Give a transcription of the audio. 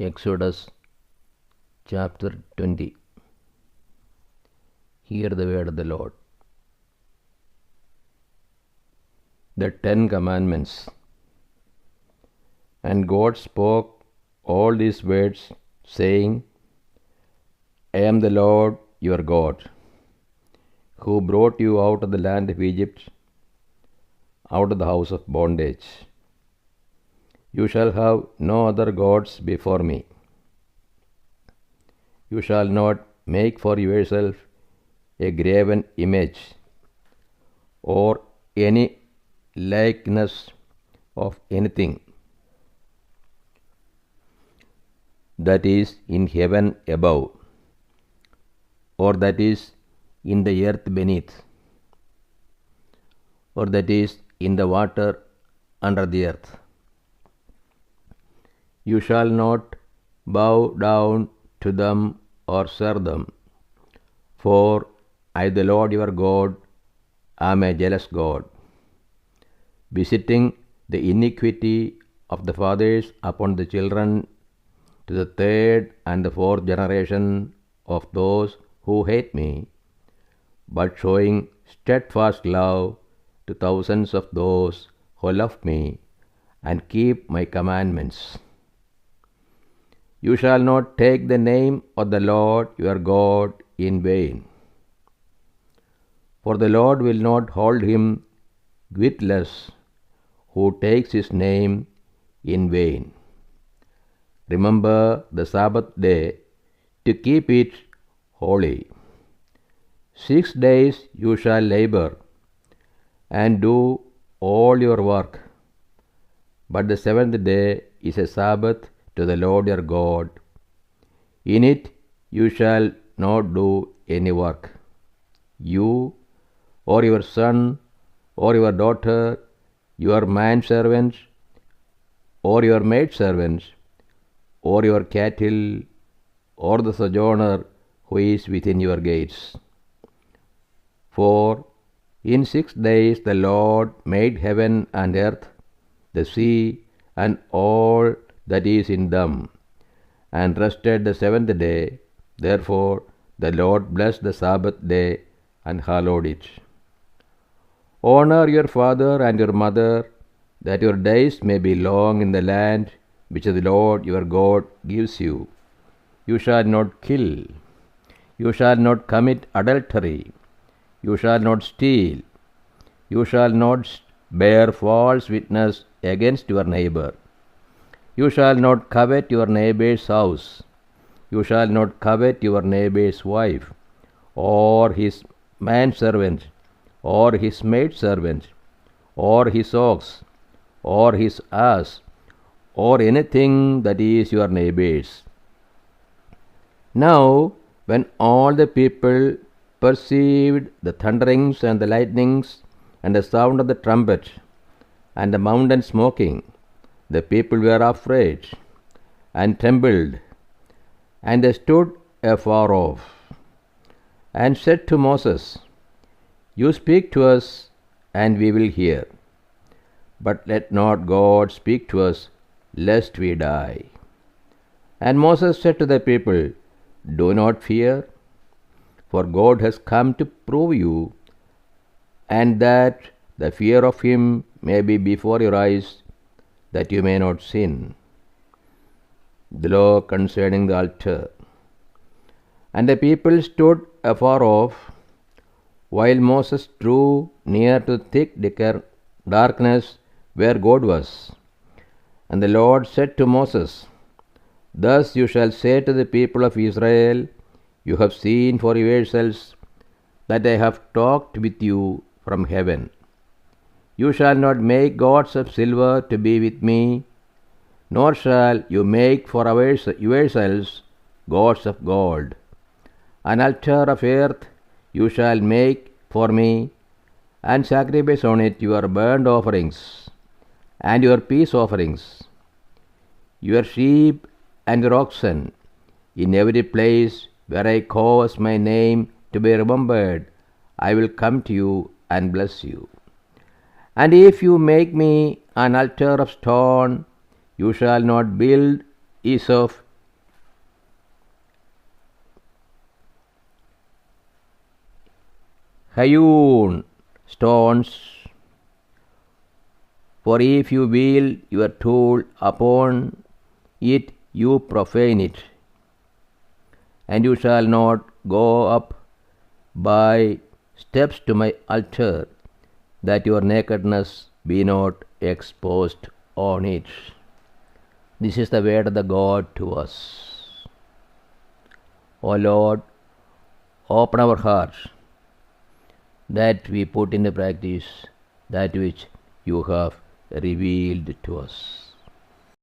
Exodus chapter 20. Hear the word of the Lord. The 10 Commandments. And God spoke all these words, saying, I am the Lord your God, who brought you out of the land of Egypt, out of the house of bondage. You shall have no other gods before me. You shall not make for yourself a graven image or any likeness of anything that is in heaven above, or that is in the earth beneath, or that is in the water under the earth. You shall not bow down to them or serve them, for I, the Lord your God, am a jealous God, visiting the iniquity of the fathers upon the children to the third and the fourth generation of those who hate me, but showing steadfast love to thousands of those who love me and keep my commandments. You shall not take the name of the Lord your God in vain, for the Lord will not hold him guiltless who takes his name in vain. Remember the Sabbath day to keep it holy. 6 days you shall labor and do all your work, but the seventh day is a Sabbath to the Lord your God. In it you shall not do any work, you or your son or your daughter, your manservants or your maidservants, or your cattle, or the sojourner who is within your gates. For in 6 days the Lord made heaven and earth, the sea, and all that is in them, and rested the seventh day. Therefore the Lord blessed the Sabbath day and hallowed it. Honor your father and your mother, that your days may be long in the land which the Lord your God gives you. You shall not kill. You shall not commit adultery. You shall not steal. You shall not bear false witness against your neighbor. You shall not covet your neighbor's house. You shall not covet your neighbor's wife, or his manservant, or his maidservant, or his ox, or his ass, or anything that is your neighbor's. Now, when all the people perceived the thunderings and the lightnings and the sound of the trumpet and the mountain smoking, the people were afraid and trembled, and they stood afar off, and said to Moses, You speak to us, and we will hear. But let not God speak to us, lest we die. And Moses said to the people, Do not fear, for God has come to prove you, and that the fear of him may be before your eyes, that you may not sin. The law concerning the altar. And the people stood afar off, while Moses drew near to thick darkness where God was. And the Lord said to Moses, Thus you shall say to the people of Israel, You have seen for yourselves that I have talked with you from heaven. You shall not make gods of silver to be with me, nor shall you make for yourselves gods of gold. An altar of earth you shall make for me, and sacrifice on it your burnt offerings and your peace offerings, your sheep and your oxen, in every place where I cause my name to be remembered. I will come to you and bless you. And if you make me an altar of stone, you shall not build is of hewn stones. For if you wield your tool upon it, you profane it, and you shall not go up by steps to my altar, that your nakedness be not exposed on it. This is the word of the God to us. O Lord, open our hearts that we put into practice that which you have revealed to us.